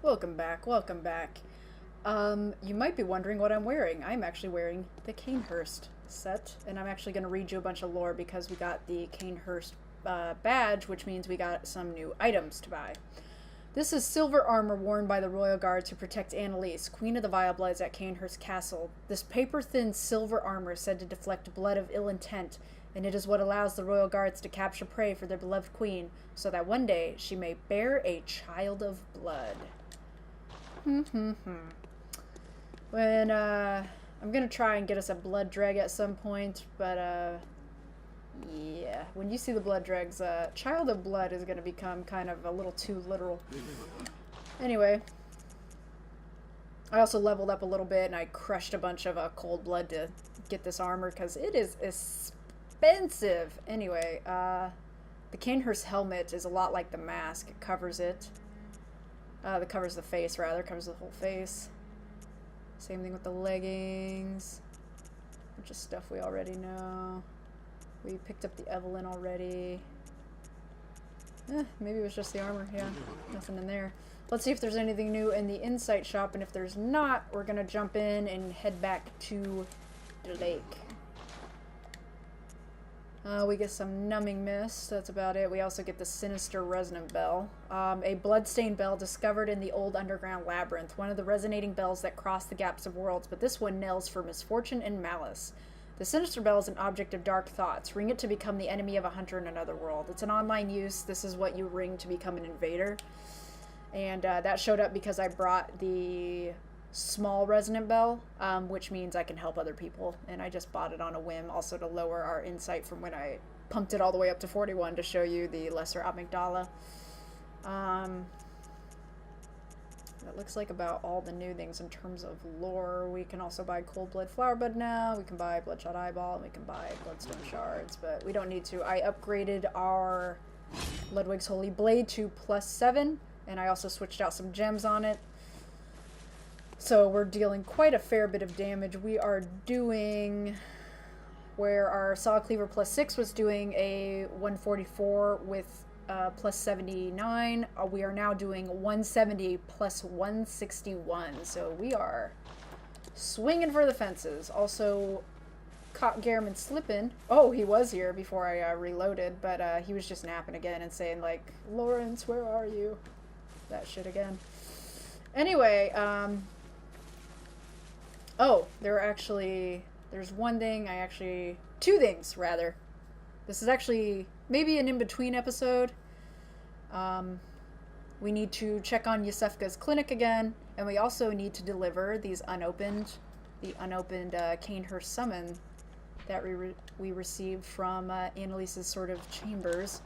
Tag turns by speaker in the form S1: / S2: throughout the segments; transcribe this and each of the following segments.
S1: Welcome back, welcome back. You might be wondering what I'm wearing. I'm actually wearing the Canehurst set, and I'm actually going to read you a bunch of lore because we got the Canehurst badge, which means we got some new items to buy. This is silver armor worn by the royal guard to protect Annalise, queen of the Vilebloods at Canehurst Castle. This paper-thin silver armor is said to deflect blood of ill intent, and it is what allows the royal guards to capture prey for their beloved queen, so that one day she may bear a child of blood. When, I'm gonna try and get us a blood dreg at some point, but, yeah. When you see the blood dregs, child of blood is gonna become kind of a little too literal. Anyway. I also leveled up a little bit, and I crushed a bunch of, cold blood to get this armor, because it is expensive. Anyway, the Canehurst helmet is a lot like the mask. It covers it. That covers the face, rather. Covers the whole face. Same thing with the leggings. Bunch of stuff we already know. We picked up the Evelyn already. Maybe it was just the armor. Yeah, nothing in there. Let's see if there's anything new in the Insight shop, and if there's not, we're gonna jump in and head back to the lake. We get some numbing mist. That's about it. We also get the sinister resonant bell. A bloodstained bell discovered in the old underground labyrinth. One of the resonating bells that cross the gaps of worlds, but this one knells for misfortune and malice. The sinister bell is an object of dark thoughts. Ring it to become the enemy of a hunter in another world. It's an online use. This is what you ring to become an invader. And that showed up because I brought the small resonant bell, which means I can help other people, and I just bought it on a whim, also to lower our insight from when I pumped it all the way up to 41 to show you the lesser amygdala. That looks like about all the new things in terms of lore. We can also buy Cold Blood Flowerbud now, we can buy Bloodshot Eyeball, and we can buy Bloodstone Shards, but we don't need to. I upgraded our Ludwig's Holy Blade to +7, and I also switched out some gems on it. So we're dealing quite a fair bit of damage. We are doing, where our Saw Cleaver +6 was doing a 144 with +79, we are now doing 170 +161. So we are swinging for the fences. Also caught Gehrman slipping. Oh, he was here before I reloaded, but he was just napping again and saying like, Lawrence, where are you? That shit again. Anyway, oh, there's one thing two things, rather. This is actually maybe an in-between episode. We need to check on Yusefka's clinic again, and we also need to deliver the unopened Canehurst summon that we received from Annalise's sort of chambers.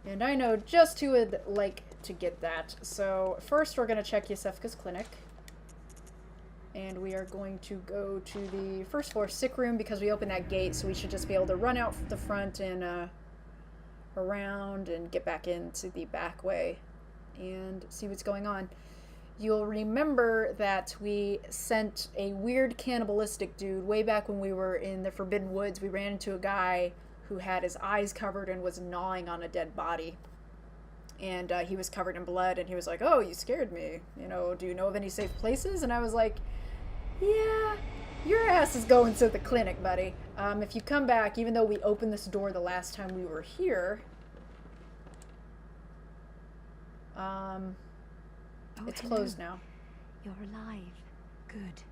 S1: And I know just who would like to get that. So first we're going to check Yusefka's clinic. And we are going to go to the first floor sick room because we opened that gate, so we should just be able to run out the front and around and get back into the back way and see what's going on. You'll remember that we sent a weird cannibalistic dude way back when we were in the Forbidden Woods. We ran into a guy who had his eyes covered and was gnawing on a dead body. And he was covered in blood, and he was like, oh, you scared me. You know, do you know of any safe places? And I was like, yeah, your ass is going to the clinic, buddy. If you come back, even though we opened this door the last time we were here, it's closed now.
S2: You're alive. Good.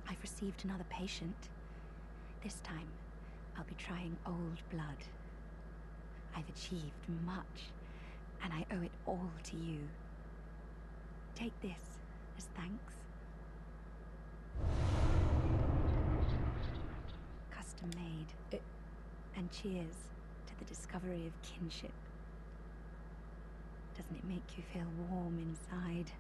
S2: I've received another patient. This time, I'll be trying old blood. I've achieved much, and I owe it all to you. Take this as thanks. Custom made. And cheers to the discovery of kinship. Doesn't it make you feel warm inside?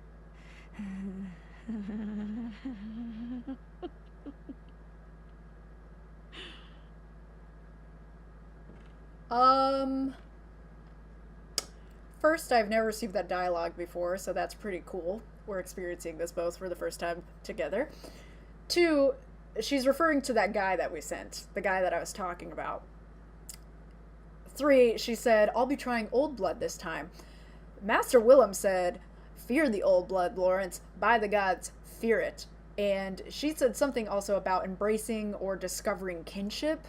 S1: First, I've never received that dialogue before, so that's pretty cool. We're experiencing this both for the first time together. 2, she's referring to that guy that we sent, the guy that I was talking about. 3, she said, I'll be trying old blood this time. Master Willem said, fear the old blood, Lawrence. By the gods, fear it. And she said something also about embracing or discovering kinship.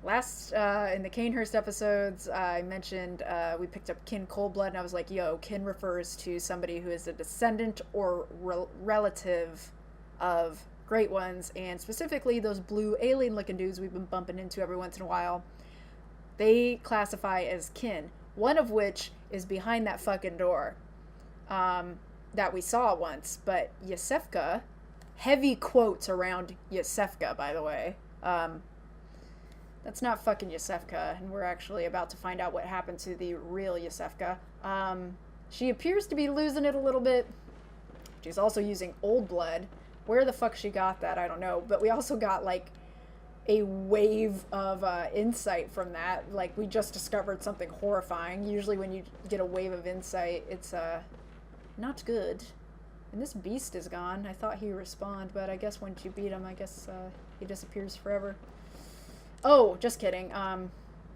S1: Last, in the Canehurst episodes, I mentioned we picked up kin Coldblood, and I was like, yo, kin refers to somebody who is a descendant or relative of Great Ones, and specifically those blue alien-looking dudes we've been bumping into every once in a while. They classify as kin, one of which is behind that fucking door that we saw once. But Yusefka, heavy quotes around Yusefka, by the way. That's not fucking Yusefka, and we're actually about to find out what happened to the real Yusefka. She appears to be losing it a little bit. She's also using old blood. Where the fuck she got that, I don't know. But we also got, like, a wave of insight from that. Like, we just discovered something horrifying. Usually when you get a wave of insight, it's not good. And this beast is gone. I thought he'd respawn, but I guess once you beat him, I guess he disappears forever. Oh, just kidding.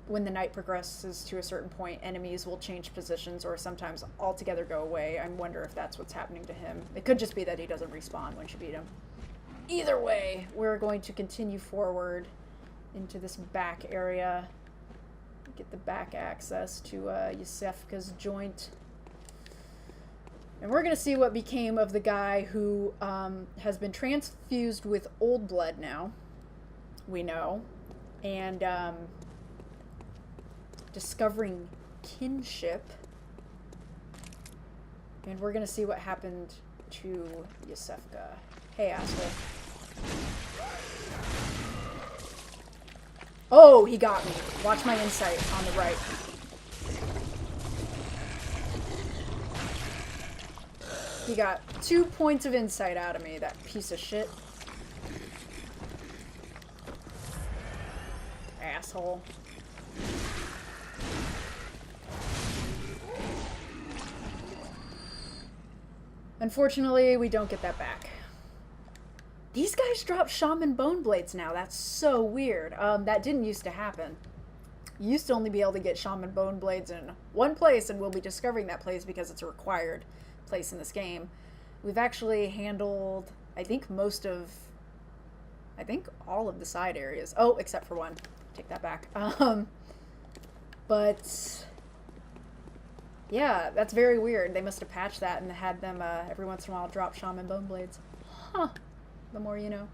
S1: When the night progresses to a certain point, enemies will change positions or sometimes altogether go away. I wonder if that's what's happening to him. It could just be that he doesn't respawn once you beat him. Either way, we're going to continue forward into this back area. Get the back access to Yusefka's joint. And we're going to see what became of the guy who has been transfused with old blood now. We know. And discovering kinship. And we're going to see what happened to Yusefka. Hey, asshole. Oh, he got me. Watch my insight on the right. He got 2 points of insight out of me, that piece of shit. Asshole. Unfortunately, we don't get that back. These guys drop shaman bone blades now. That's so weird. That didn't used to happen. You used to only be able to get shaman bone blades in one place, and we'll be discovering that place because it's a required place in this game. We've actually handled, I think all of the side areas. Oh, except for one. Take that back. But yeah, that's very weird. They must have patched that and had them every once in a while drop shaman bone blades. Huh. The more you know.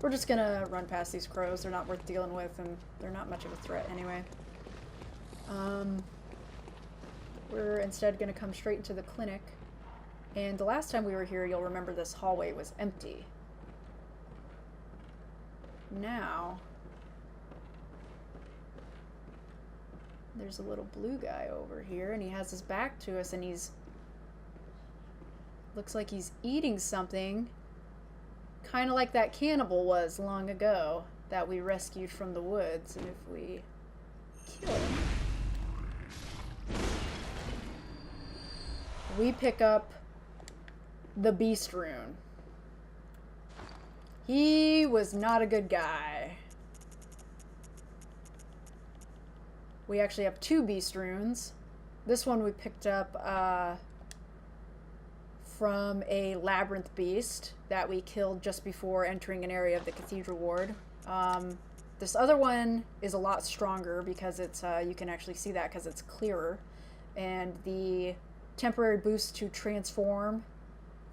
S1: We're just gonna run past these crows. They're not worth dealing with, and they're not much of a threat anyway. We're instead gonna come straight into the clinic. And the last time we were here, you'll remember this hallway was empty. Now there's a little blue guy over here, and he has his back to us, and looks like he's eating something, kind of like that cannibal was long ago that we rescued from the woods. And if we kill him, we pick up the beast rune. He was not a good guy. We actually have 2 beast runes. This one we picked up from a labyrinth beast that we killed just before entering an area of the cathedral ward. This other one is a lot stronger because it's you can actually see that because it's clearer. And the temporary boost to transform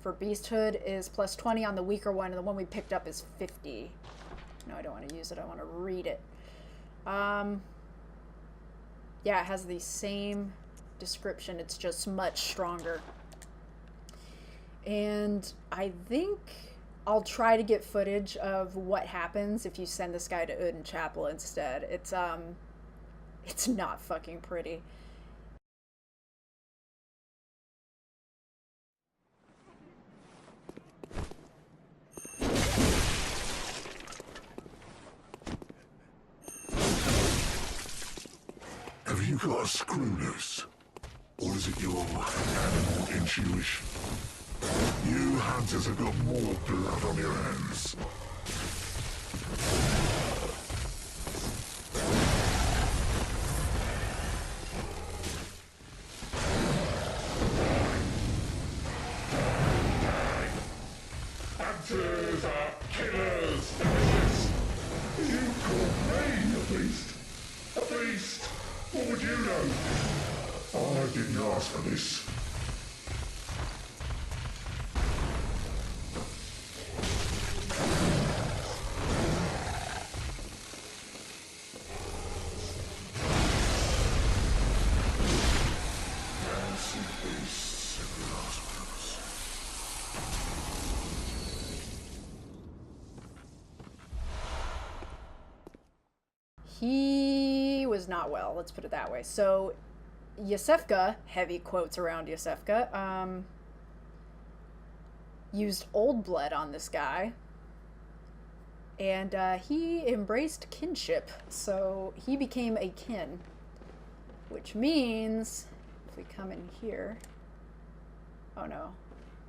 S1: for beasthood is plus 20 on the weaker one, and the one we picked up is 50. No, I don't want to use it. I want to read it. Yeah, it has the same description. It's just much stronger. And I think I'll try to get footage of what happens if you send this guy to Uden Chapel instead. It's not fucking pretty.
S3: Have you got a screw loose? Or is it your animal intuition? You hunters have got more blood on your hands. Hunters are killers! You call me a beast? A beast? What would you know? I didn't ask for this. Fancy beasts and rascals.
S1: He was not well, let's put it that way. So, Yosefka, heavy quotes around Yosefka, used old blood on this guy. And he embraced kinship, so he became a kin. Which means, if we come in here... Oh no,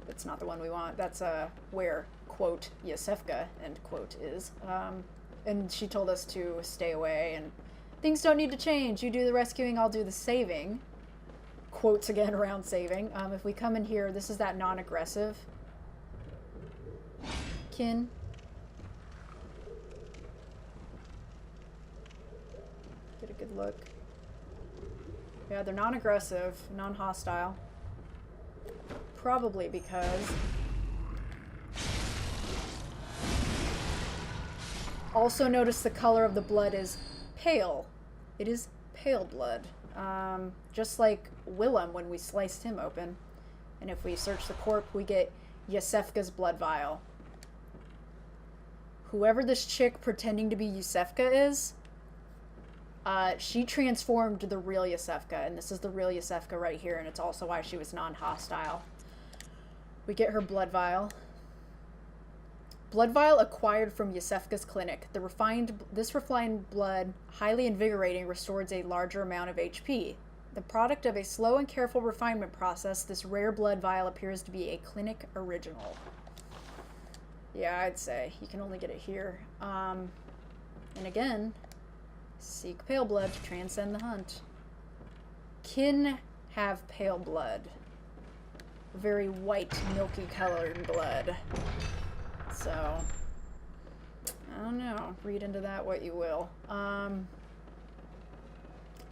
S1: that's not the one we want. That's where, quote, Yosefka, end quote, is. And she told us to stay away, and things don't need to change. You do the rescuing, I'll do the saving. Quotes again around saving. If we come in here, this is that non-aggressive kin. Get a good look. Yeah, they're non-aggressive, non-hostile. Probably because... Also notice the color of the blood is pale. It is pale blood. Just like Willem when we sliced him open. And if we search the corpse, we get Yosefka's blood vial. Whoever this chick pretending to be Yosefka is, she transformed the real Yosefka, and this is the real Yosefka right here, and it's also why she was non-hostile. We get her blood vial. Blood vial acquired from Yosefka's clinic. This refined blood, highly invigorating, restores a larger amount of HP. The product of a slow and careful refinement process, this rare blood vial appears to be a clinic original. Yeah, I'd say. You can only get it here. And again, seek pale blood to transcend the hunt. Kin have pale blood. Very white, milky colored blood. So, I don't know. Read into that what you will.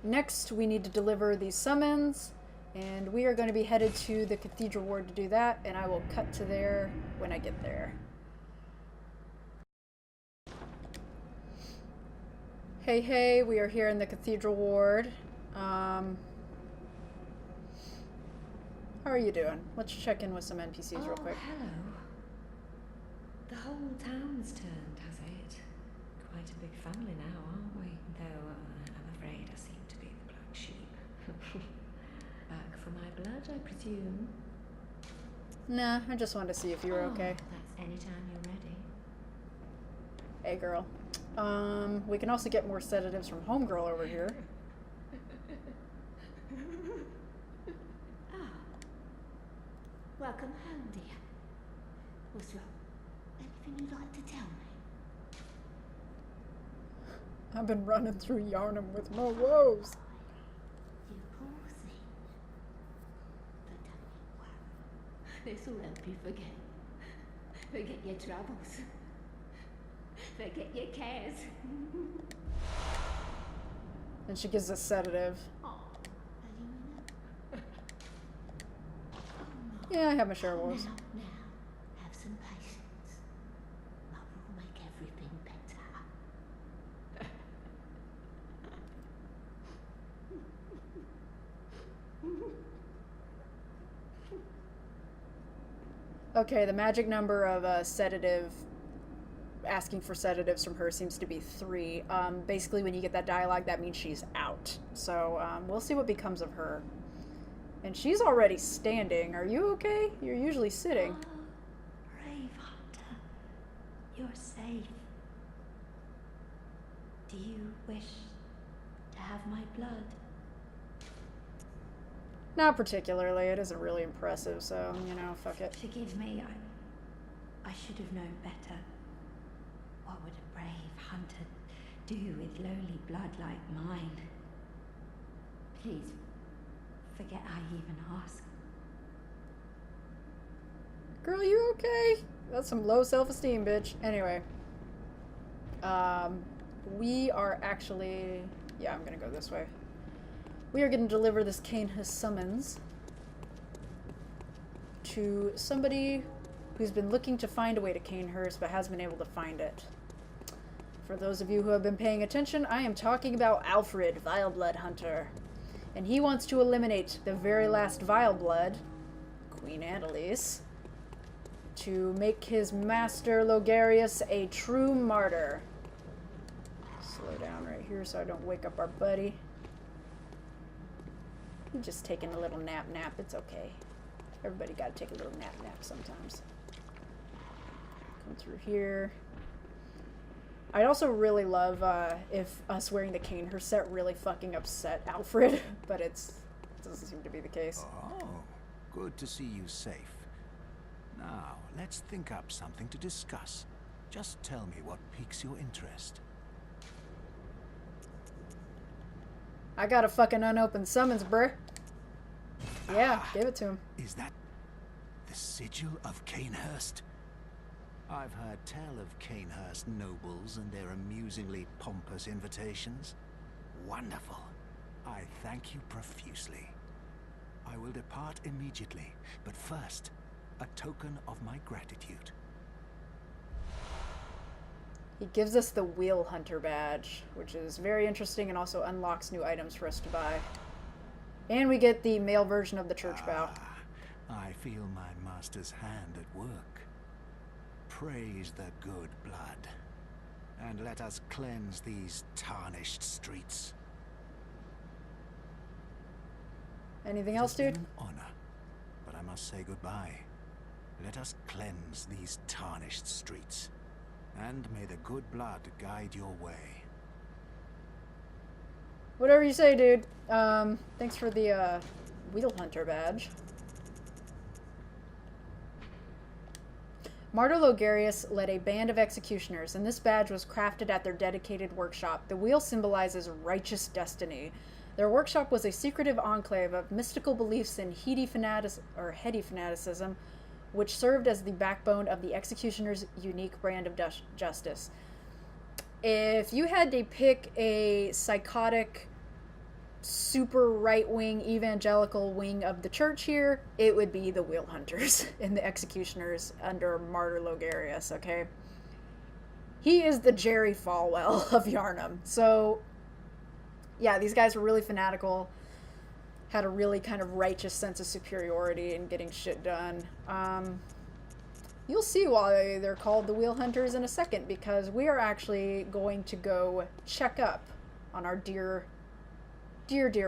S1: Next, we need to deliver these summons, and we are going to be headed to the Cathedral Ward to do that, and I will cut to there when I get there. Hey, we are here in the Cathedral Ward. How are you doing? Let's check in with some NPCs real quick.
S4: Hello. The whole town's turned, has it? Quite a big family now, aren't we? Though I'm afraid I seem to be the black sheep. Back for my blood, I presume?
S1: Nah, I just wanted to see if you were okay.
S4: That's anytime you're ready.
S1: Hey, girl. We can also get more sedatives from Homegirl over here.
S4: Welcome home, dear. What's wrong? Anything you'd like to tell me?
S1: I've been running through Yarnum with my woes.
S4: You poor thing. But don't you worry. This'll help you forget. Forget your troubles. Forget your cares.
S1: And she gives us sedative.
S4: Oh,
S1: Yeah, I have my share of woes.
S4: Now, have some patience. Mother will make everything better.
S1: Okay, the magic number of sedative, asking for sedatives from her seems to be 3. Basically, when you get that dialogue, that means she's out. So, we'll see what becomes of her. And she's already standing. Are you okay? You're usually sitting.
S2: Oh, brave hunter. You're safe. Do you wish to have my blood?
S1: Not particularly. It isn't really impressive, so, you know, fuck it.
S2: Forgive me, I should have known better. What would a brave hunter do with lowly blood like mine? Please, forget I even asked.
S1: Girl, you okay? That's some low self-esteem, bitch. Anyway. We are actually... Yeah, I'm gonna go this way. We are gonna deliver this Cainhus summons to somebody who's been looking to find a way to Cainhurst but has been able to find it. For those of you who have been paying attention, I am talking about Alfred, Vileblood Hunter. And he wants to eliminate the very last Vileblood, Queen Annalise, to make his master Logarius a true martyr. Slow down right here so I don't wake up our buddy. He's just taking a little nap. It's okay. Everybody gotta take a little nap sometimes. Come through here. I'd also really love if us wearing the Cainhurst set really fucking upset Alfred, but it doesn't seem to be the case.
S5: Oh, good to see you safe. Now, let's think up something to discuss. Just tell me what piques your interest.
S1: I got a fucking unopened summons, bruh. Yeah, give it to him.
S5: Is that the sigil of Cainhurst? I've heard tell of Cainhurst nobles and their amusingly pompous invitations. Wonderful. I thank you profusely. I will depart immediately, but first, a token of my gratitude.
S1: He gives us the Wheel Hunter badge, which is very interesting and also unlocks new items for us to buy. And we get the male version of the church bow.
S5: I feel my master's hand at work. Praise the good blood, and let us cleanse these tarnished streets.
S1: Anything else, dude?
S5: It's been an honor, but I must say goodbye. Let us cleanse these tarnished streets, and may the good blood guide your way.
S1: Whatever you say, dude. Thanks for the Wheel Hunter badge. Martyr Logarius led a band of executioners, and this badge was crafted at their dedicated workshop. The wheel symbolizes righteous destiny. Their workshop was a secretive enclave of mystical beliefs and heady fanaticism, which served as the backbone of the executioner's unique brand of justice. If you had to pick a psychotic, super right-wing evangelical wing of the church here, it would be the Wheel Hunters and the executioners under Martyr Logarius, okay? He is the Jerry Falwell of Yharnam. So, yeah, these guys were really fanatical, had a really kind of righteous sense of superiority in getting shit done. You'll see why they're called the Wheel Hunters in a second, because we are actually going to go check up on our dear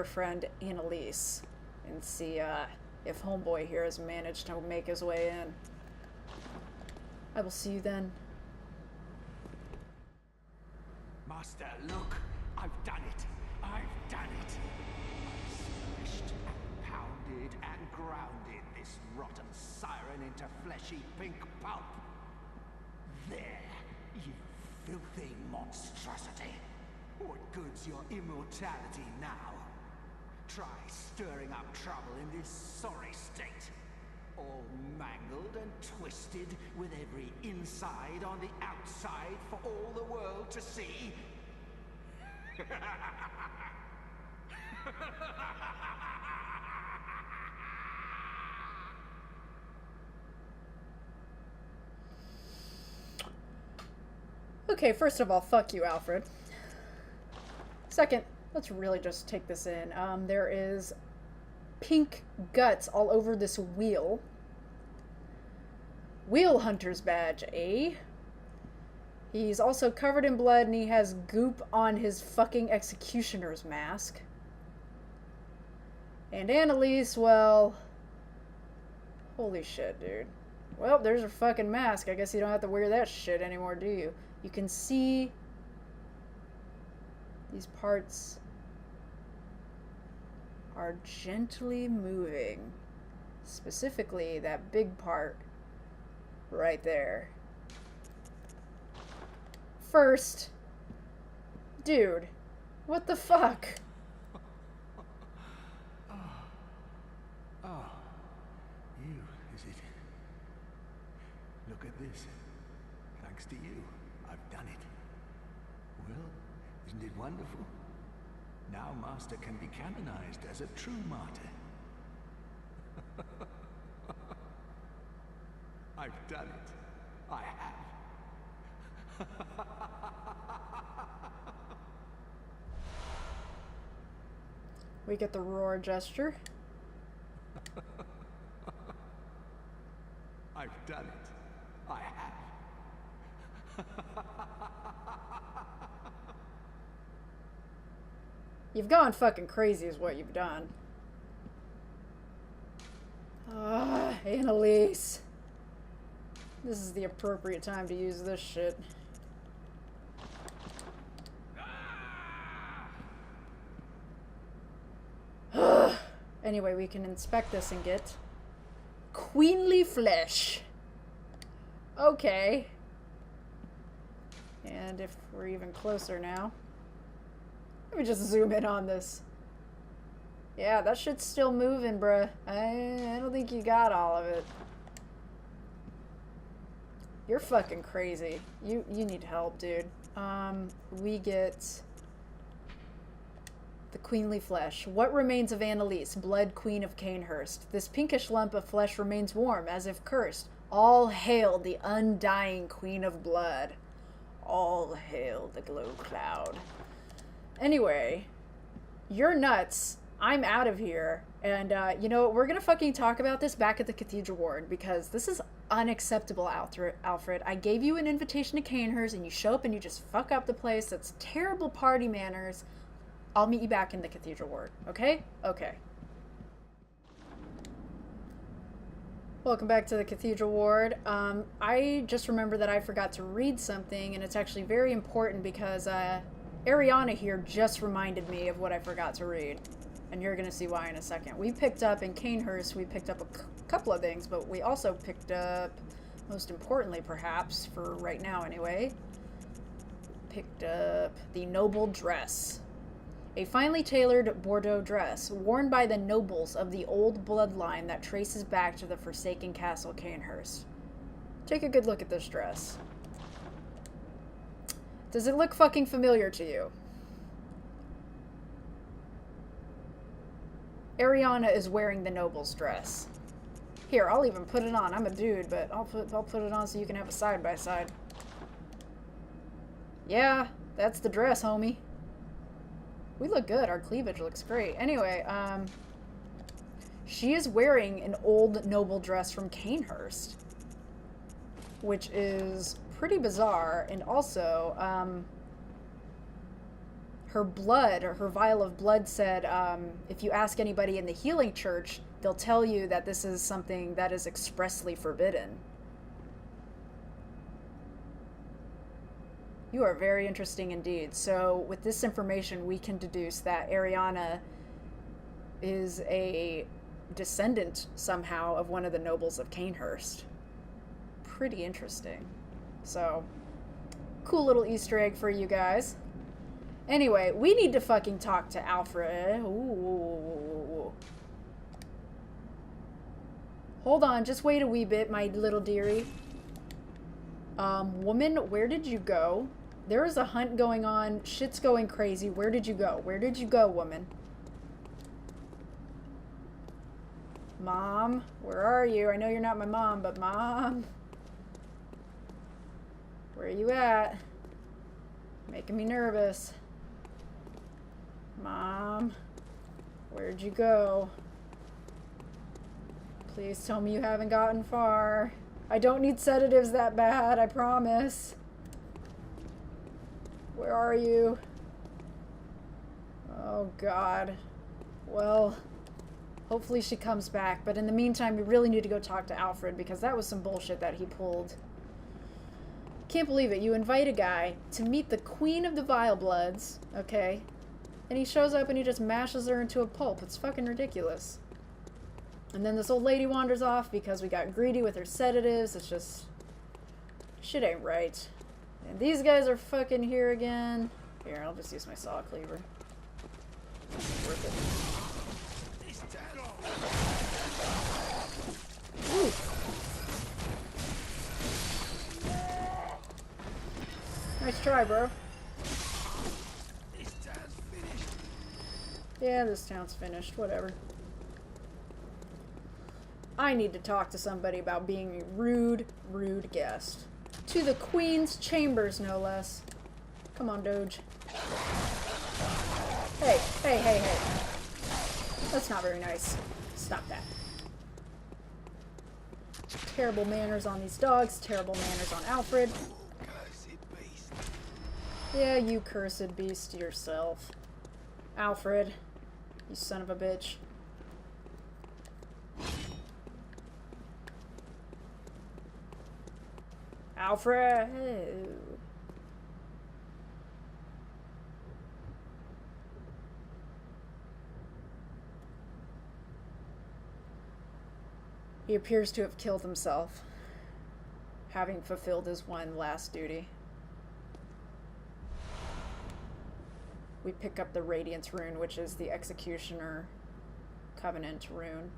S1: friend Annalise and see if homeboy here has managed to make his way in. I will see you then.
S5: Master, look! I've done it! I've done it! I've smashed and pounded and grounded this rotten siren into fleshy pink pulp. There, you filthy monstrosity! What good's your immortality now? Try stirring up trouble in this sorry state. All mangled and twisted, with every inside on the outside for all the world to see.
S1: Okay, first of all, fuck you, Alfred. Second, let's really just take this in. There is pink guts all over this wheel. Wheel Hunter's badge, eh? He's also covered in blood and he has goop on his fucking executioner's mask. And Annalise, well... Holy shit, dude. Well, there's her fucking mask. I guess you don't have to wear that shit anymore, do you? You can see these parts are gently moving. Specifically, that big part right there. First, dude, what the fuck?
S5: Oh, you, is it? this. Thanks to you, I've done it. Well, isn't it wonderful? Now Master can be canonized as a true martyr. I've done it. I have.
S1: We get the roar gesture.
S5: I've done it. I have.
S1: You've gone fucking crazy is what you've done. Annalise. This is the appropriate time to use this shit. Anyway, we can inspect this and get queenly flesh. Okay. And if we're even closer now. Let me just zoom in on this. Yeah, that shit's still moving, bruh. I don't think you got all of it. You're fucking crazy. You need help, dude. We get the queenly flesh. What remains of Annalise, blood queen of Canehurst? This pinkish lump of flesh remains warm, as if cursed. All hail the undying queen of blood. All hail the glow cloud. Anyway, you're nuts. I'm out of here. And, you know, we're gonna fucking talk about this back at the Cathedral Ward, because this is unacceptable, Alfred. I gave you an invitation to Canehurst, and you show up and you just fuck up the place. That's terrible party manners. I'll meet you back in the Cathedral Ward, okay? Okay. Welcome back to the Cathedral Ward. I just remember that I forgot to read something, and it's actually very important because, Ariana here just reminded me of what I forgot to read. And you're going to see why in a second. We picked up, in Canehurst, we picked up a couple of things, but we also picked up, most importantly perhaps, for right now anyway, picked up the noble dress. A finely tailored Bordeaux dress, worn by the nobles of the old bloodline that traces back to the forsaken castle Canehurst. Take a good look at this dress. Does it look fucking familiar to you? Ariana is wearing the noble's dress. Here, I'll even put it on. I'm a dude, but I'll put it on so you can have a side-by-side. Yeah, that's the dress, homie. We look good. Our cleavage looks great. Anyway, she is wearing an old noble dress from Canehurst, which is pretty bizarre, and also, her blood, or her vial of blood said, if you ask anybody in the healing church, they'll tell you that this is something that is expressly forbidden. You are very interesting indeed. So, with this information, we can deduce that Ariana is a descendant, somehow, of one of the nobles of Canehurst. Pretty interesting. So, cool little Easter egg for you guys. Anyway, we need to fucking talk to Alfred. Ooh. Hold on, just wait a wee bit, my little dearie. Woman, where did you go? There is a hunt going on. Shit's going crazy. Where did you go? Where did you go, woman? Mom, where are you? I know you're not my mom, but Mom. Where are you at? Making me nervous. Mom, where'd you go? Please tell me you haven't gotten far. I don't need sedatives that bad, I promise. Where are you? Oh, God. Well, hopefully she comes back, but in the meantime, we really need to go talk to Alfred, because that was some bullshit that he pulled. Can't believe it. You invite a guy to meet the Queen of the Vile Bloods, okay? And he shows up and he just mashes her into a pulp. It's fucking ridiculous. And then this old lady wanders off because we got greedy with her sedatives. It's just... shit ain't right. And these guys are fucking here again. Here, I'll just use my saw cleaver. Worth it. Ooh. Nice try, bro.
S5: This town's finished.
S1: Yeah, this town's finished. Whatever. I need to talk to somebody about being a rude, rude guest. To the Queen's chambers, no less. Come on, Doge. Hey, hey, hey, hey. That's not very nice. Stop that. Terrible manners on these dogs. Terrible manners on Alfred.
S5: Cursed beast.
S1: Yeah, you cursed beast yourself. Alfred, you son of a bitch. Alfred! He appears to have killed himself, having fulfilled his one last duty. We pick up the Radiance rune, which is the Executioner Covenant rune.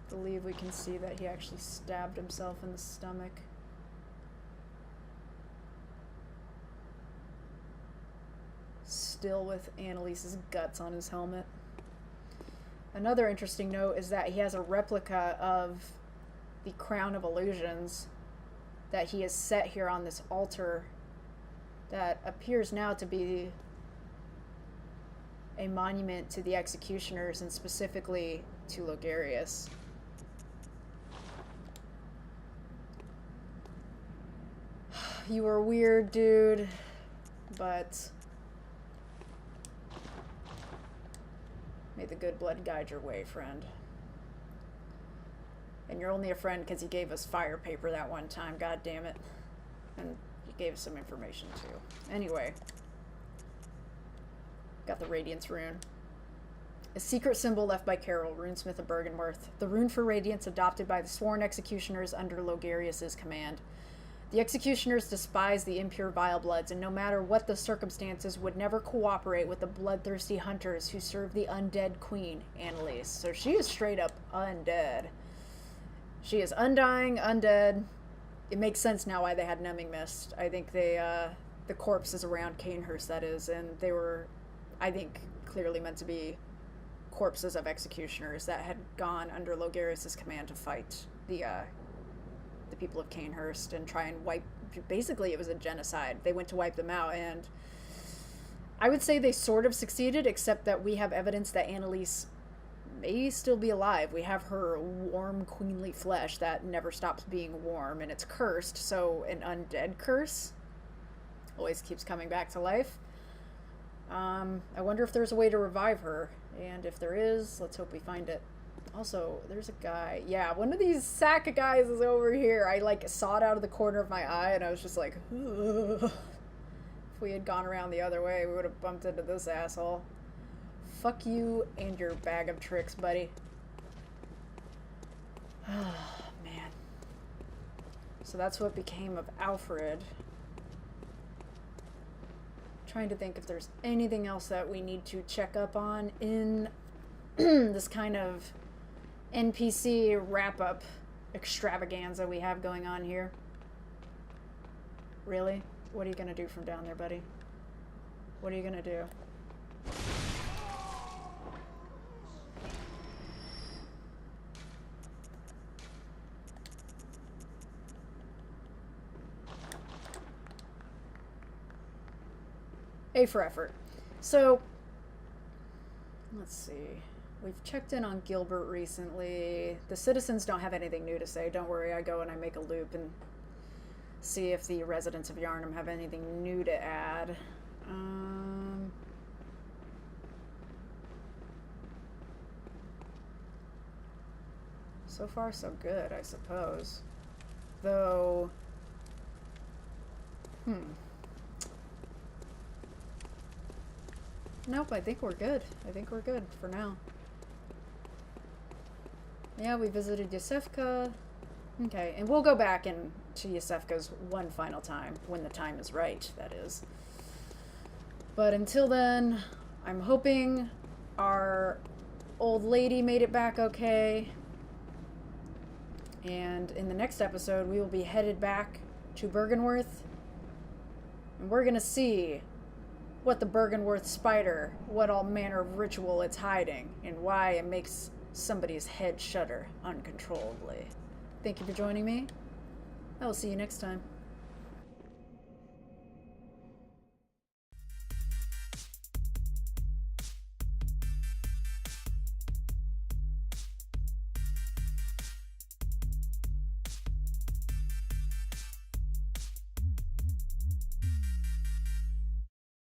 S1: I believe we can see that he actually stabbed himself in the stomach. Still with Annalise's guts on his helmet. Another interesting note is that he has a replica of the Crown of Illusions that he has set here on this altar that appears now to be a monument to the executioners and specifically to Logarius. You were weird, dude, but may the good blood guide your way, friend. And you're only a friend because he gave us fire paper that one time, god damn it. And he gave us some information too. Anyway. Got the Radiance rune. A secret symbol left by Carol, runesmith of Bergenworth. The rune for Radiance adopted by the sworn executioners under Logarius' command. The executioners despise the impure vile bloods, and no matter what the circumstances, would never cooperate with the bloodthirsty hunters who serve the undead queen, Annalise. So she is straight up undead. She is undying, undead. It makes sense now why they had numbing mist. I think they, the corpses around Canehurst, that is, and they were, I think, clearly meant to be corpses of executioners that had gone under Logarius' command to fight the people of Canehurst and try and wipe, basically it was a genocide. They went to wipe them out, and I would say they sort of succeeded, except that we have evidence that Annalise may still be alive. We have her warm, queenly flesh that never stops being warm, and it's cursed, so an undead curse always keeps coming back to life. I wonder if there's a way to revive her, and if there is, let's hope we find it. Also, there's a guy. Yeah, one of these sack of guys is over here. I, like, saw it out of the corner of my eye, and I was just like, ugh. If we had gone around the other way, we would have bumped into this asshole. Fuck you and your bag of tricks, buddy. Oh, man. So that's what became of Alfred. Trying to think if there's anything else that we need to check up on in this kind of NPC wrap-up extravaganza we have going on here. Really? What are you gonna do from down there, buddy? What are you gonna do? A for effort. So, let's see. We've checked in on Gilbert recently. The citizens don't have anything new to say. Don't worry, I go and I make a loop and see if the residents of Yarnum have anything new to add. So far, so good, I suppose. Though... Nope, I think we're good. I think we're good for now. Yeah, we visited Yusefka. Okay, and we'll go back and to Yusefka's one final time, when the time is right, that is. But until then, I'm hoping our old lady made it back okay. And in the next episode, we will be headed back to Bergenworth. And we're gonna see what the Bergenworth spider, what all manner of ritual it's hiding, and why it makes somebody's head shudder uncontrollably. Thank you for joining me. I will see you next time.